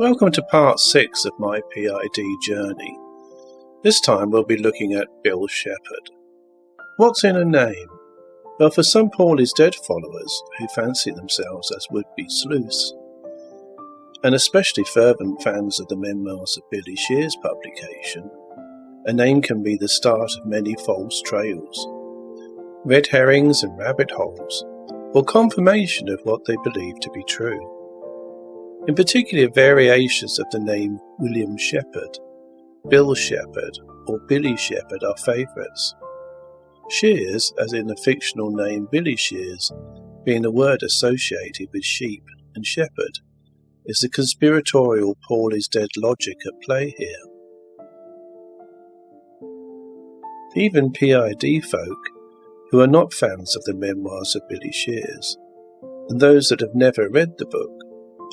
Welcome to part 6 of my PID journey. This time we'll be looking at Bill Shepherd. What's in a name? Well, for some Paul is Dead followers who fancy themselves as would-be sleuths, and especially fervent fans of the Memoirs of Billy Shears publication, a name can be the start of many false trails, red herrings and rabbit holes, or confirmation of what they believe to be true. In particular, variations of the name William Shepherd, Bill Shepherd, or Billy Shepherd are favourites. Shears, as in the fictional name Billy Shears, being a word associated with sheep and shepherd, is the conspiratorial Paul is Dead logic at play here. Even PID folk, who are not fans of the Memoirs of Billy Shears, and those that have never read the book,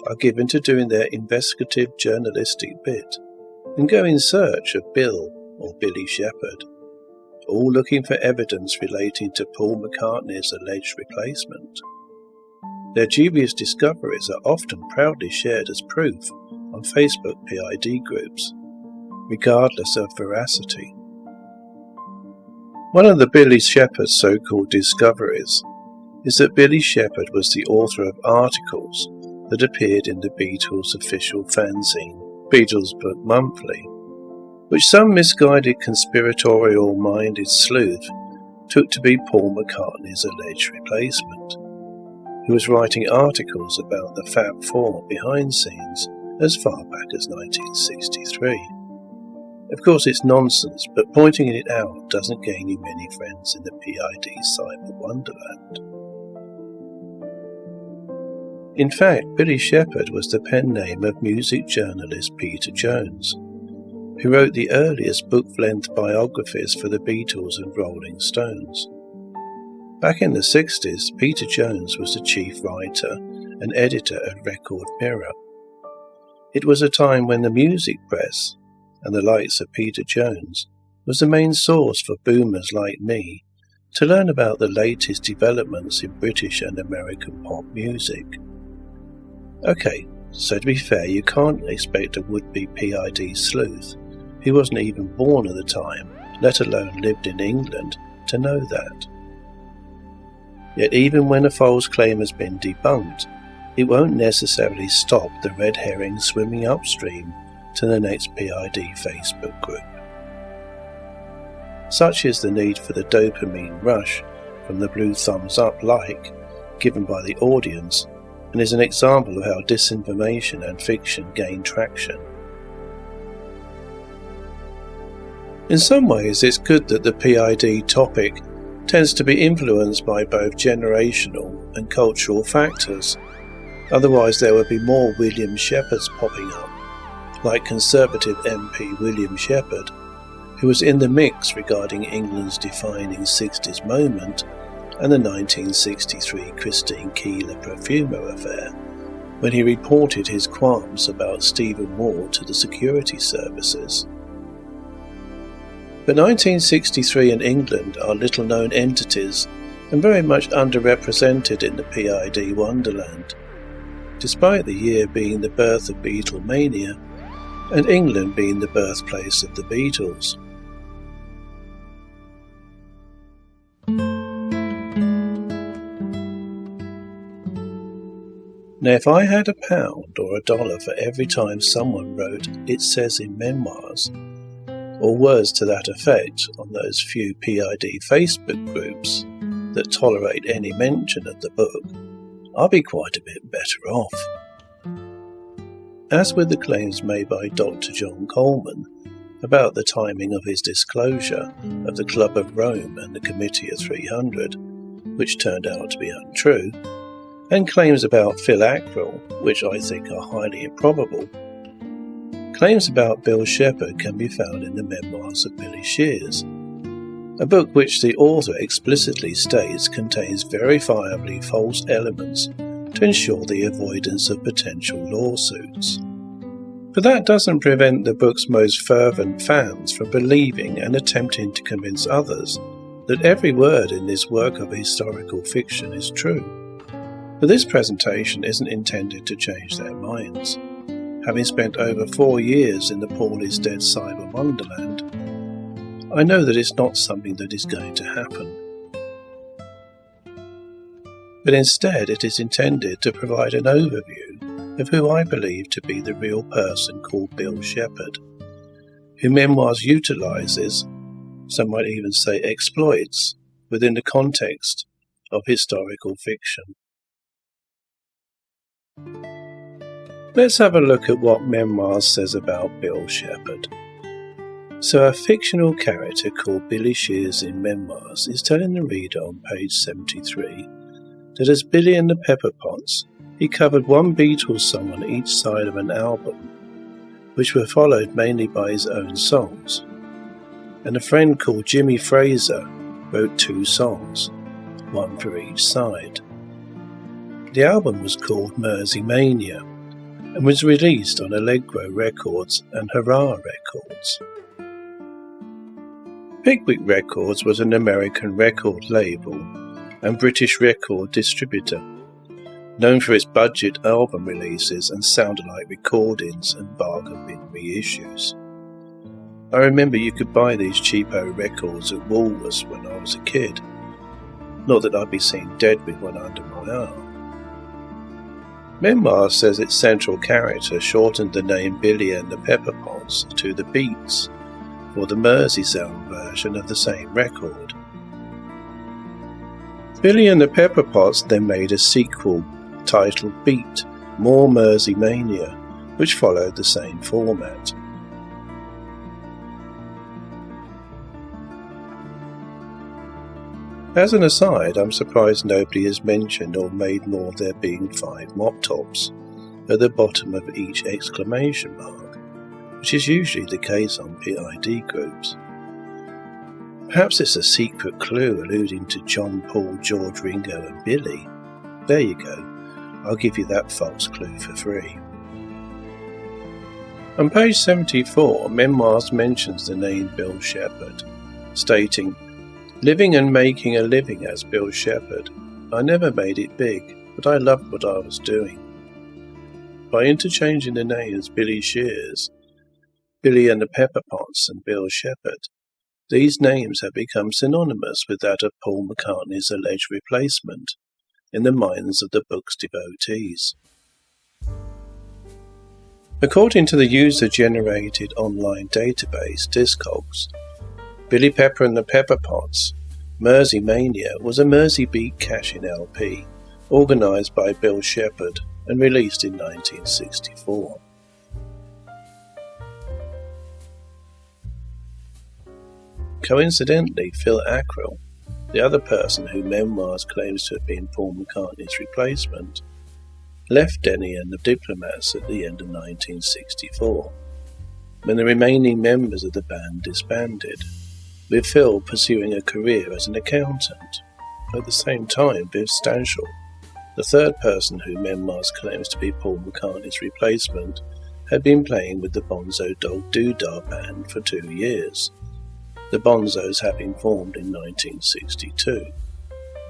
are given to doing their investigative journalistic bit and go in search of Bill or Billy Shepherd, all looking for evidence relating to Paul McCartney's alleged replacement. Their dubious discoveries are often proudly shared as proof on Facebook PID groups, regardless of veracity. One of the Billy Shepherd's so-called discoveries is that Billy Shepherd was the author of articles that appeared in the Beatles' official fanzine, Beatles Book Monthly, which some misguided conspiratorial-minded sleuth took to be Paul McCartney's alleged replacement, who was writing articles about the Fab Four behind scenes as far back as 1963. Of course it's nonsense, but pointing it out doesn't gain you many friends in the PID cyber wonderland. In fact, Billy Shepherd was the pen name of music journalist Peter Jones, who wrote the earliest book-length biographies for the Beatles and Rolling Stones. Back in the 60s, Peter Jones was the chief writer and editor at Record Mirror. It was a time when the music press, and the likes of Peter Jones, was the main source for boomers like me to learn about the latest developments in British and American pop music. Okay, so to be fair, you can't expect a would-be PID sleuth who wasn't even born at the time, let alone lived in England, to know that. Yet even when a false claim has been debunked, it won't necessarily stop the red herring swimming upstream to the next PID Facebook group. Such is the need for the dopamine rush from the blue thumbs up like given by the audience, and is an example of how disinformation and fiction gain traction. In some ways, it's good that the PID topic tends to be influenced by both generational and cultural factors. Otherwise, there would be more William Shepherds popping up, like Conservative MP William Shepherd, who was in the mix regarding England's defining 60s moment and the 1963 Christine Keeler perfumer affair, when he reported his qualms about Stephen Moore to the security services. But 1963 and England are little-known entities and very much underrepresented in the PID wonderland, despite the year being the birth of Beatlemania and England being the birthplace of the Beatles. Now, if I had £1 or $1 for every time someone wrote "it says in Memoirs," or words to that effect on those few PID Facebook groups that tolerate any mention of the book, I'll be quite a bit better off. As with the claims made by Dr. John Coleman about the timing of his disclosure of the Club of Rome and the Committee of 300, which turned out to be untrue, and claims about Phil Ackrell, which I think are highly improbable, claims about Bill Shepherd can be found in the Memoirs of Billy Shears, a book which the author explicitly states contains verifiably false elements to ensure the avoidance of potential lawsuits. But that doesn't prevent the book's most fervent fans from believing and attempting to convince others that every word in this work of historical fiction is true. But this presentation isn't intended to change their minds. having spent over 4 years in the Paul is dead cyber wonderland, I know that it's not something that is going to happen. But instead it is intended to provide an overview of who I believe to be the real person called Bill Shepherd, who Memoirs utilises, some might even say exploits, within the context of historical fiction. Let's have a look at what Memoirs says about Bill Shepherd. So a fictional character called Billy Shears in Memoirs is telling the reader on page 73 that as Billy and the Pepperpots, he covered one Beatles song on each side of an album, which were followed mainly by his own songs. And a friend called Jimmy Fraser wrote 2 songs, one for each side. The album was called Mersey Mania and was released on Allegro Records and Hurrah Records. Pickwick Records was an American record label and British record distributor, known for its budget album releases and sound-alike recordings and bargain bin reissues. I remember you could buy these cheapo records at Woolworths when I was a kid. Not that I'd be seen dead with one under my arm. Memoirs says its central character shortened the name Billy and the Pepperpots to the Beats for the Merseysound version of the same record. Billy and the Pepperpots then made a sequel titled Beat, More Mersey Mania, which followed the same format. As an aside, I'm surprised nobody has mentioned or made more of there being 5 mop tops at the bottom of each exclamation mark, which is usually the case on PID groups. Perhaps it's a secret clue alluding to John, Paul, George, Ringo and Billy. There you go, I'll give you that false clue for free. On page 74, Memoirs mentions the name Bill Shepherd, stating, "Living and making a living as Bill Shepherd, I never made it big, but I loved what I was doing. By interchanging the names Billy Shears, Billy and the Pepperpots and Bill Shepherd, these names have become synonymous with that of Paul McCartney's alleged replacement in the minds of the book's devotees." According to the user-generated online database Discogs, Billy Pepper and the Pepperpots, Mersey Mania was a Mersey beat cash-in LP, organised by Bill Shepherd and released in 1964. Coincidentally, Phil Ackrell, the other person who Memoirs claims to have been Paul McCartney's replacement, left Denny and the Diplomats at the end of 1964, when the remaining members of the band disbanded, with Phil pursuing a career as an accountant. At the same time, Viv Stanshall, the third person who Memoirs claims to be Paul McCartney's replacement, had been playing with the Bonzo Dog Doodah Band for 2 years, the Bonzos having formed in 1962.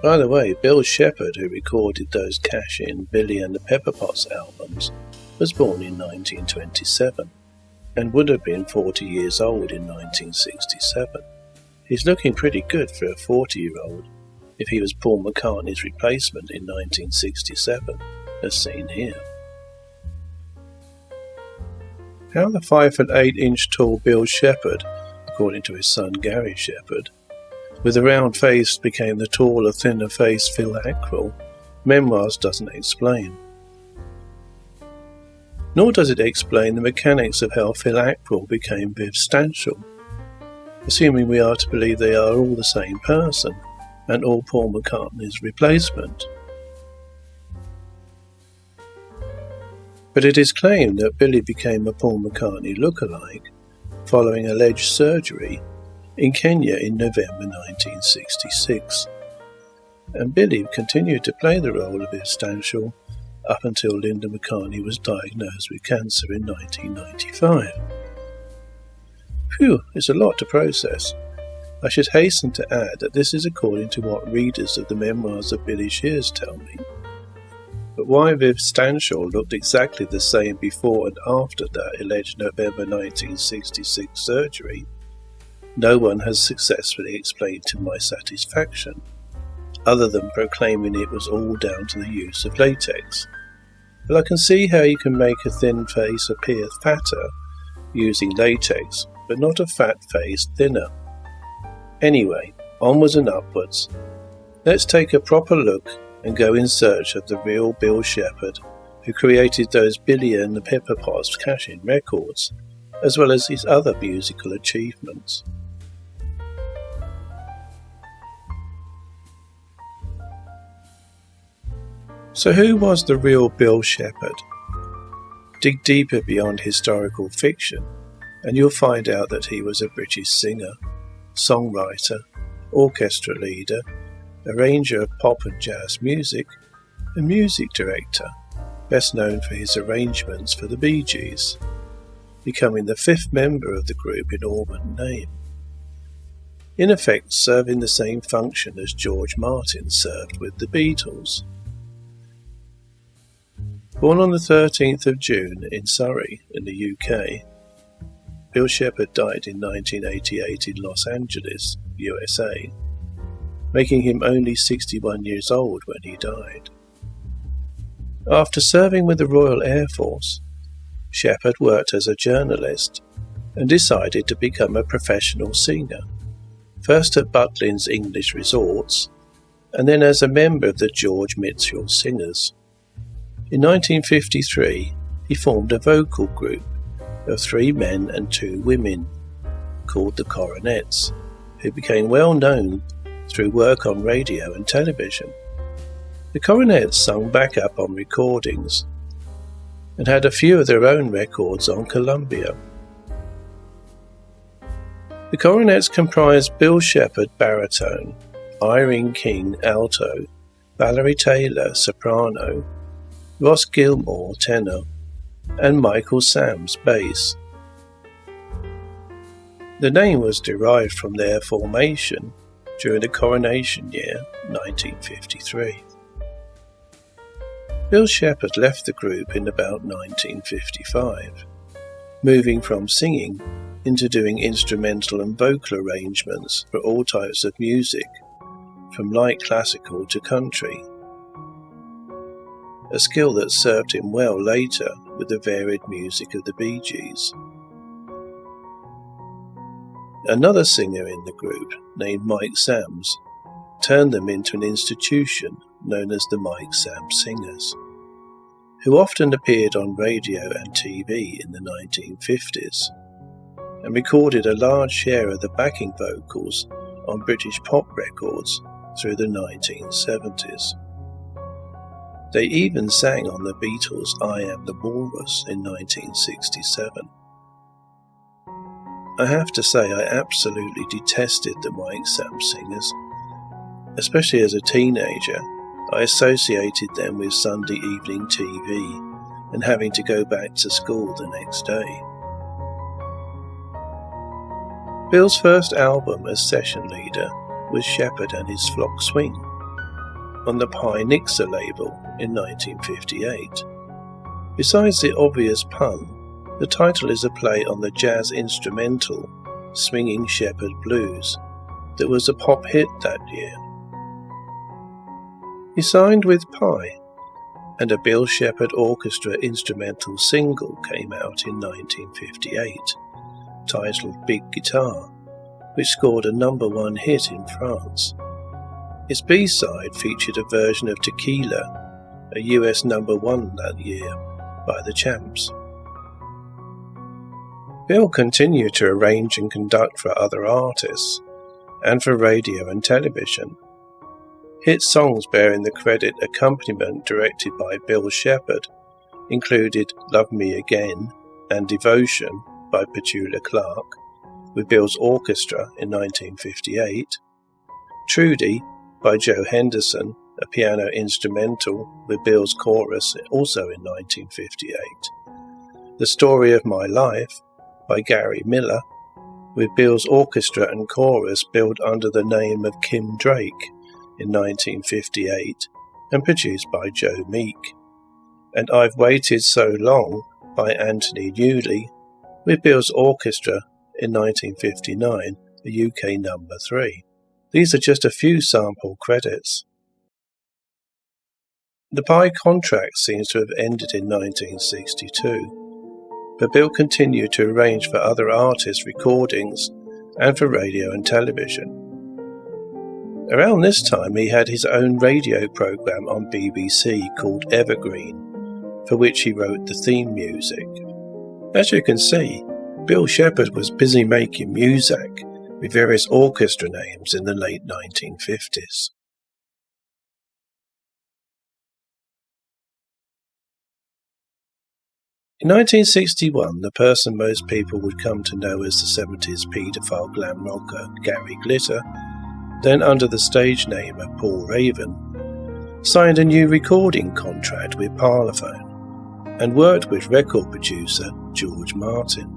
By the way, Bill Shepherd, who recorded those cash-in Billy and the Pepperpots albums, was born in 1927 and would have been 40 years old in 1967. He's looking pretty good for a 40-year-old if he was Paul McCartney's replacement in 1967, as seen here. How the 5'8" tall Bill Shepherd, according to his son Gary Shepherd, with a round face became the taller, thinner-faced Phil Ackrell, Memoirs doesn't explain. Nor does it explain the mechanics of how Phil Ackrell became Viv Stanshall, assuming we are to believe they are all the same person and all Paul McCartney's replacement. But it is claimed that Billy became a Paul McCartney lookalike following alleged surgery in Kenya in November 1966, and Billy continued to play the role of Viv Stanshall up until Linda McCartney was diagnosed with cancer in 1995. Phew, it's a lot to process. I should hasten to add that this is according to what readers of the Memoirs of Billy Shears tell me. But why Viv Stanshall looked exactly the same before and after that alleged November 1966 surgery, no one has successfully explained to my satisfaction, other than proclaiming it was all down to the use of latex. But I can see how you can make a thin face appear fatter using latex, but not a fat face thinner. Anyway, onwards and upwards. Let's take a proper look and go in search of the real Bill Shepherd, who created those Billy and the Pepper Potts cash-in records, as well as his other musical achievements. So who was the real Bill Shepherd? Dig deeper beyond historical fiction, and you'll find out that he was a British singer, songwriter, orchestra leader, arranger of pop and jazz music, and music director, best known for his arrangements for the Bee Gees, becoming the 5th member of the group in all but name, in effect serving the same function as George Martin served with the Beatles. Born on the 13th of June in Surrey, in the UK, Bill Shepherd died in 1988 in Los Angeles, USA, making him only 61 years old when he died. After serving with the Royal Air Force, Shepherd worked as a journalist and decided to become a professional singer, first at Butlins English Resorts, and then as a member of the George Mitchell Singers. In 1953, he formed a vocal group of 3 men and 2 women, called the Coronets, who became well known through work on radio and television. The Coronets sung backup on recordings and had a few of their own records on Columbia. The Coronets comprised Bill Shepherd baritone, Irene King alto, Valerie Taylor soprano, Ross Gilmore tenor, and Michael Sams bass. The name was derived from their formation during the coronation year 1953. Bill Shepherd left the group in about 1955, moving from singing into doing instrumental and vocal arrangements for all types of music, from light classical to country, a skill that served him well later with the varied music of the Bee Gees. Another singer in the group, named Mike Sams, turned them into an institution known as the Mike Sams Singers, who often appeared on radio and TV in the 1950s, and recorded a large share of the backing vocals on British pop records through the 1970s. They even sang on the Beatles' I Am the Walrus in 1967. I have to say I absolutely detested the Mike Sams Singers. Especially as a teenager, I associated them with Sunday evening TV and having to go back to school the next day. Bill's first album as session leader was Shepherd and His Flock Swing on the Pi Nixer label in 1958. Besides the obvious pun, the title is a play on the jazz instrumental Swinging Shepherd Blues that was a pop hit that year. He signed with Pi, and a Bill Shepherd Orchestra instrumental single came out in 1958, titled Big Guitar, which scored a #1 hit in France. Its B-side featured a version of Tequila, a US #1 that year, by the Champs. Bill continued to arrange and conduct for other artists, and for radio and television. Hit songs bearing the credit accompaniment directed by Bill Shepherd included Love Me Again and Devotion by Petula Clark, with Bill's orchestra in 1958, Trudy by Joe Henderson, a piano instrumental with Bill's chorus also in 1958, The Story of My Life by Gary Miller, with Bill's orchestra and chorus billed under the name of Kim Drake in 1958 and produced by Joe Meek. and I've Waited So Long by Anthony Newley, with Bill's Orchestra in 1959, a UK number 3. These are just a few sample credits. The PID contract seems to have ended in 1962, but Bill continued to arrange for other artists' recordings and for radio and television. Around this time he had his own radio programme on BBC called Evergreen, for which he wrote the theme music. As you can see, Bill Shepherd was busy making music with various orchestra names in the late 1950s. In 1961, the person most people would come to know as the 70s paedophile glam rocker Gary Glitter, then under the stage name of Paul Raven, signed a new recording contract with Parlophone and worked with record producer George Martin.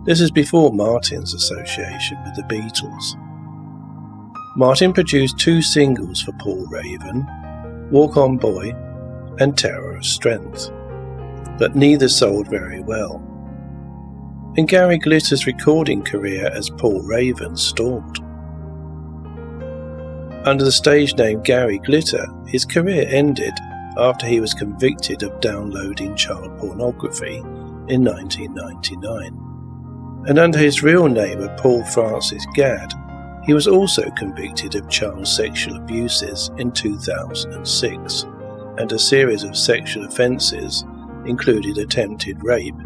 This is before Martin's association with the Beatles. Martin produced 2 singles for Paul Raven, Walk On Boy and Terror of Strength, but neither sold very well, and Gary Glitter's recording career as Paul Raven stalled. Under the stage name Gary Glitter, his career ended after he was convicted of downloading child pornography in 1999. And under his real name of Paul Francis Gadd, he was also convicted of child sexual abuses in 2006, and a series of sexual offences included attempted rape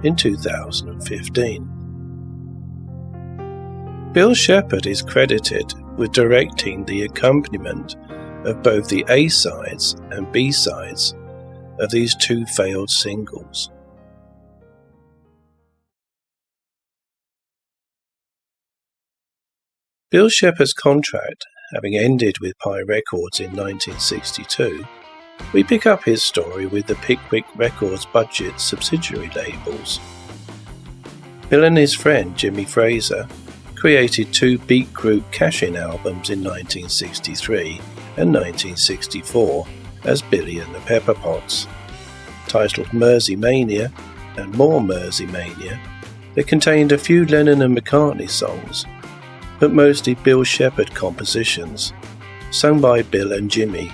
in 2015. Bill Shepherd is credited with directing the accompaniment of both the A-sides and B-sides of these 2 failed singles. Bill Shepherd's contract having ended with PID Records in 1962, we pick up his story with the Pickwick Records budget subsidiary labels. Bill and his friend Jimmy Fraser created 2 beat group cash-in albums in 1963 and 1964 as Billy and the Pepper Pots. Titled Mersey Mania and More Mersey Mania, they contained a few Lennon and McCartney songs, but mostly Bill Shepherd compositions, sung by Bill and Jimmy,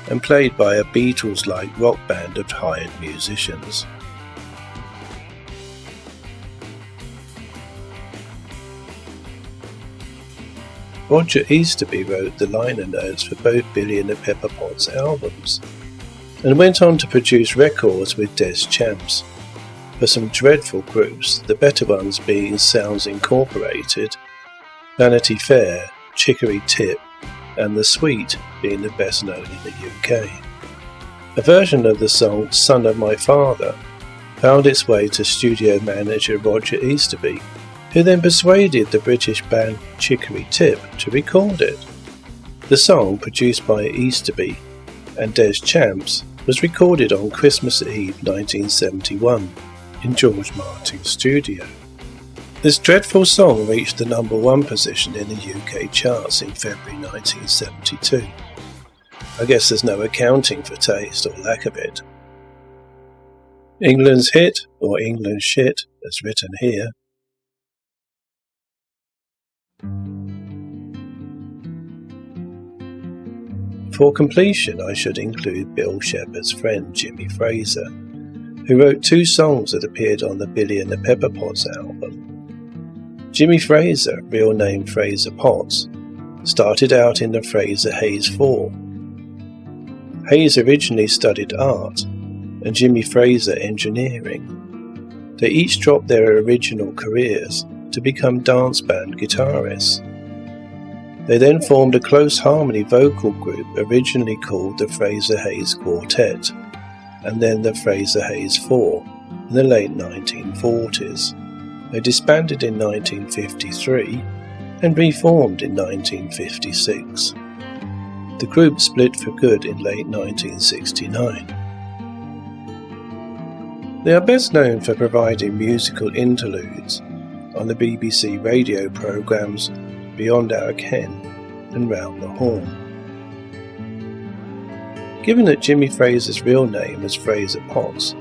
and played by a Beatles-like rock band of hired musicians. Roger Easterby wrote the liner notes for both Billy and the Pepper Pots albums, and went on to produce records with Des Champs for some dreadful groups, the better ones being Sounds Incorporated, Vanity Fair, Chicory Tip, and The Sweet being the best known in the UK. A version of the song Son of My Father found its way to studio manager Roger Easterby, who then persuaded the British band Chicory Tip to record it. The song, produced by Easterby and Des Champs, was recorded on Christmas Eve 1971 in George Martin's studio. This dreadful song reached the number 1 position in the UK charts in February 1972. I guess there's no accounting for taste or lack of it. England's hit, or England's shit, as written here. For completion, I should include Bill Shepherd's friend Jimmy Fraser, who wrote 2 songs that appeared on the Billy and the Pepper Pots album. Jimmy Fraser, real name Fraser Potts, started out in the Fraser Hayes 4. Hayes originally studied art, and Jimmy Fraser engineering. They each dropped their original careers to become dance band guitarists. They then formed a close harmony vocal group originally called the Fraser Hayes Quartet, and then the Fraser Hayes 4 in the late 1940s. They disbanded in 1953 and reformed in 1956. The group split for good in late 1969. They are best known for providing musical interludes on the BBC radio programmes Beyond Our Ken and Round the Horn. Given that Jimmy Fraser's real name was Fraser Potts,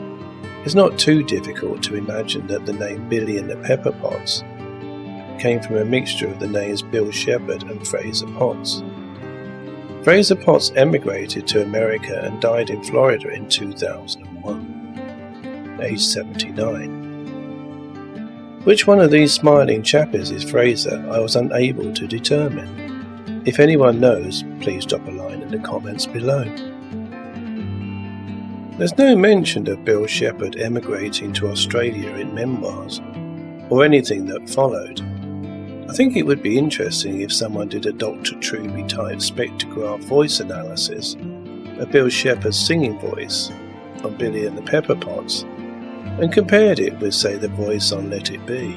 it's not too difficult to imagine that the name Billy and the Pepper Potts came from a mixture of the names Bill Shepherd and Fraser Potts. Fraser Potts emigrated to America and died in Florida in 2001, aged 79. Which one of these smiling chappies is Fraser, I was unable to determine. If anyone knows, please drop a line in the comments below. There's no mention of Bill Shepherd emigrating to Australia in Memoirs, or anything that followed. I think it would be interesting if someone did a Dr. Truby type spectrograph voice analysis of Bill Shepherd's singing voice on Billy and the Pepper Potts, and compared it with, say, the voice on Let It Be.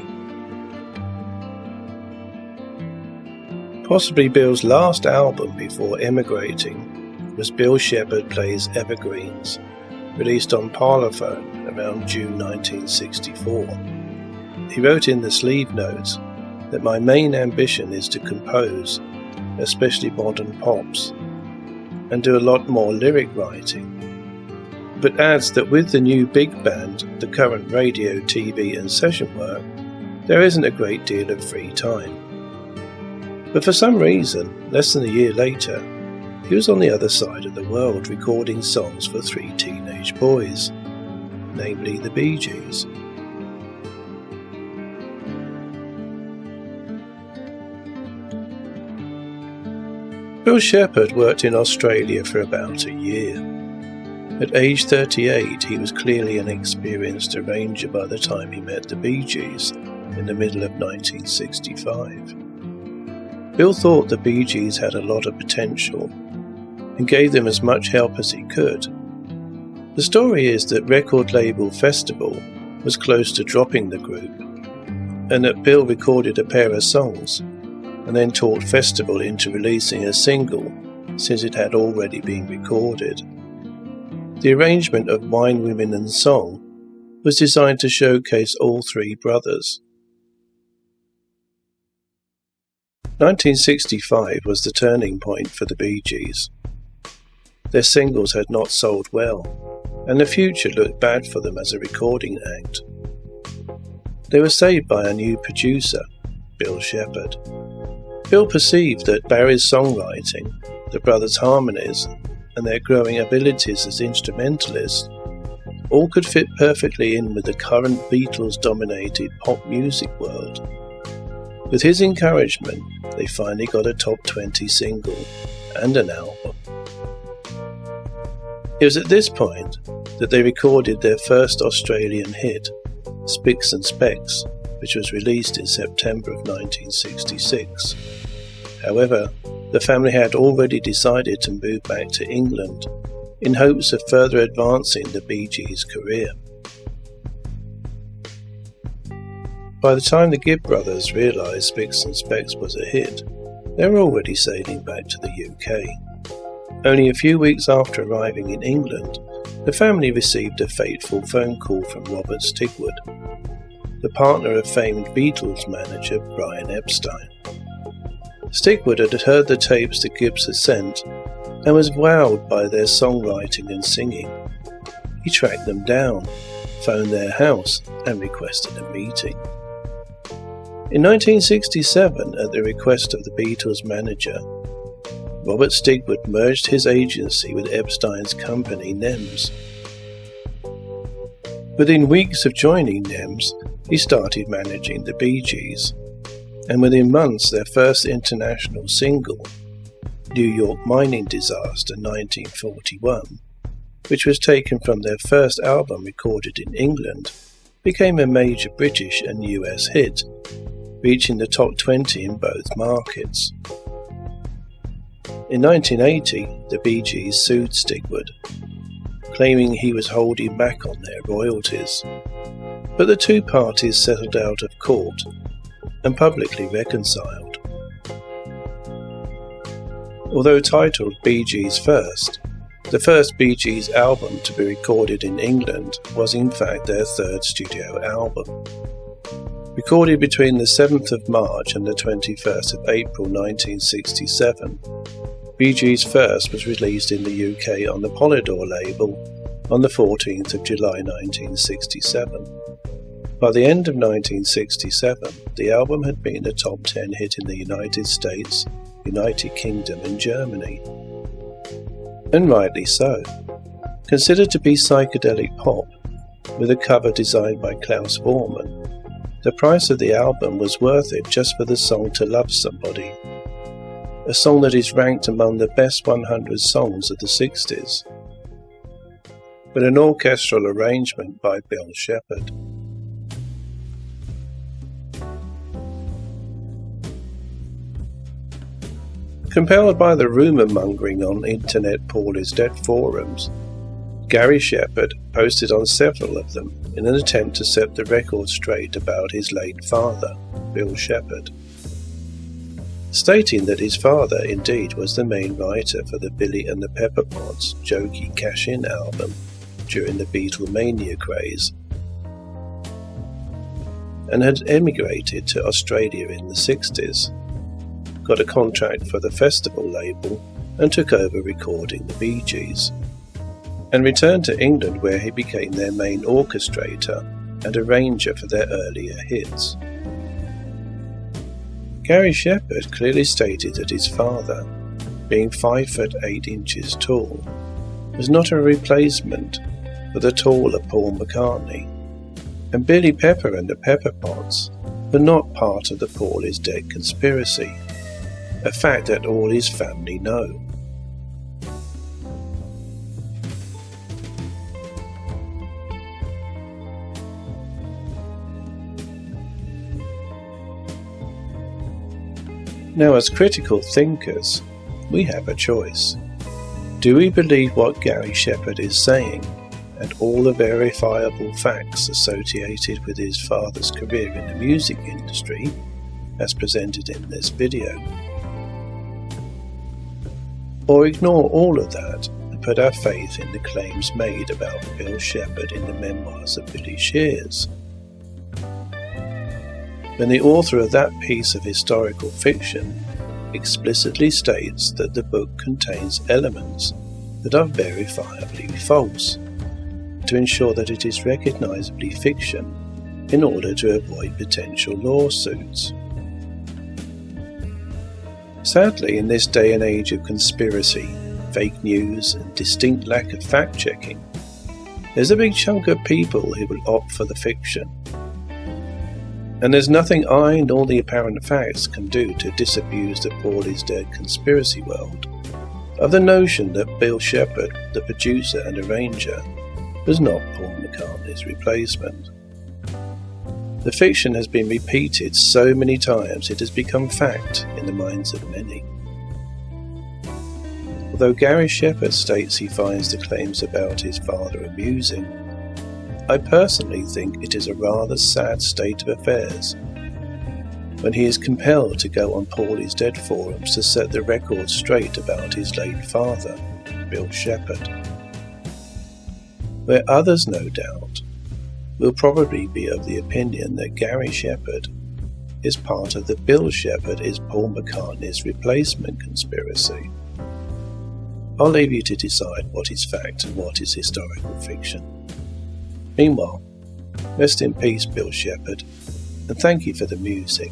Possibly Bill's last album before emigrating was Bill Shepherd Plays Evergreens, released on Parlophone around June 1964. He wrote in the sleeve notes that my main ambition is to compose, especially modern pops, and do a lot more lyric writing, but adds that with the new big band, the current radio, TV and session work, there isn't a great deal of free time. But for some reason, less than a year later, he was on the other side of the world recording songs for 3 teenage boys, namely the Bee Gees. Bill Shepherd worked in Australia for about a year. At age 38, he was clearly an experienced arranger by the time he met the Bee Gees in the middle of 1965. Bill thought the Bee Gees had a lot of potential and gave them as much help as he could. The story is that record label Festival was close to dropping the group, and that Bill recorded a pair of songs and then talked Festival into releasing a single since it had already been recorded. The arrangement of Wine, Women and Song was designed to showcase all 3 brothers. 1965 was the turning point for the Bee Gees. Their singles had not sold well, and the future looked bad for them as a recording act. They were saved by a new producer, Bill Shepherd. Bill perceived that Barry's songwriting, the brothers' harmonies, and their growing abilities as instrumentalists all could fit perfectly in with the current Beatles-dominated pop music world. With his encouragement, they finally got a top 20 single and an album. It was at this point that they recorded their first Australian hit, Spicks and Specks, which was released in September of 1966. However, the family had already decided to move back to England in hopes of further advancing the Bee Gees' career. By the time the Gibb brothers realised Spicks and Specks was a hit, they were already sailing back to the UK. Only a few weeks after arriving in England, the family received a fateful phone call from Robert Stigwood, the partner of famed Beatles manager Brian Epstein. Stigwood had heard the tapes the Gibbs had sent and was wowed by their songwriting and singing. He tracked them down, phoned their house and requested a meeting. In 1967, at the request of the Beatles manager, Robert Stigwood merged his agency with Epstein's company NEMS. Within weeks of joining NEMS, he started managing the Bee Gees, and within months their first international single, New York Mining Disaster 1941, which was taken from their first album recorded in England, became a major British and US hit, reaching the top 20 in both markets. In 1980, the Bee Gees sued Stigwood, claiming he was holding back on their royalties, but the two parties settled out of court and publicly reconciled. Although titled Bee Gees First, the first Bee Gees album to be recorded in England was in fact their third studio album. Recorded between the 7th of March and the 21st of April 1967, Bee Gees' first was released in the UK on the Polydor label on the 14th of July 1967. By the end of 1967, the album had been a top 10 hit in the United States, United Kingdom and Germany. And rightly so. Considered to be psychedelic pop, with a cover designed by Klaus Voormann, the price of the album was worth it just for the song To Love Somebody, a song that is ranked among the best 100 songs of the 60s, with an orchestral arrangement by Bill Shepherd. Compelled by the rumour-mongering on Internet Paul is Dead forums, Gary Shepherd posted on several of them in an attempt to set the record straight about his late father, Bill Shepherd, stating that his father indeed was the main writer for the Billy and the Pepperpots' jokey cash-in album during the Beatlemania craze, and had emigrated to Australia in the 60s, got a contract for the festival label and took over recording the Bee Gees, and returned to England where he became their main orchestrator and arranger for their earlier hits. Gary Shepherd clearly stated that his father, being 5 foot 8 inches tall, was not a replacement for the taller Paul McCartney, and Billy Pepper and the Pepperpots were not part of the Paul is Dead conspiracy, a fact that all his family know. Now, as critical thinkers, we have a choice. Do we believe what Gary Shepherd is saying and all the verifiable facts associated with his father's career in the music industry, as presented in this video? Or ignore all of that and put our faith in the claims made about Bill Shepherd in the Memoirs of Billy Shears? When the author of that piece of historical fiction explicitly states that the book contains elements that are verifiably false, to ensure that it is recognizably fiction in order to avoid potential lawsuits. Sadly, in this day and age of conspiracy, fake news and distinct lack of fact-checking, there's a big chunk of people who will opt for the fiction. And there's nothing I nor the apparent facts can do to disabuse the Paul is Dead conspiracy world of the notion that Bill Shepherd, the producer and arranger, was not Paul McCartney's replacement. The fiction has been repeated so many times it has become fact in the minds of many. Although Gary Shepherd states he finds the claims about his father amusing, I personally think it is a rather sad state of affairs when he is compelled to go on Paul is Dead forums to set the record straight about his late father, Bill Shepherd, where others, no doubt, will probably be of the opinion that Gary Shepherd is part of the Bill Shepherd is Paul McCartney's replacement conspiracy. I'll leave you to decide what is fact and what is historical fiction. Meanwhile, rest in peace, Bill Shepherd, and thank you for the music.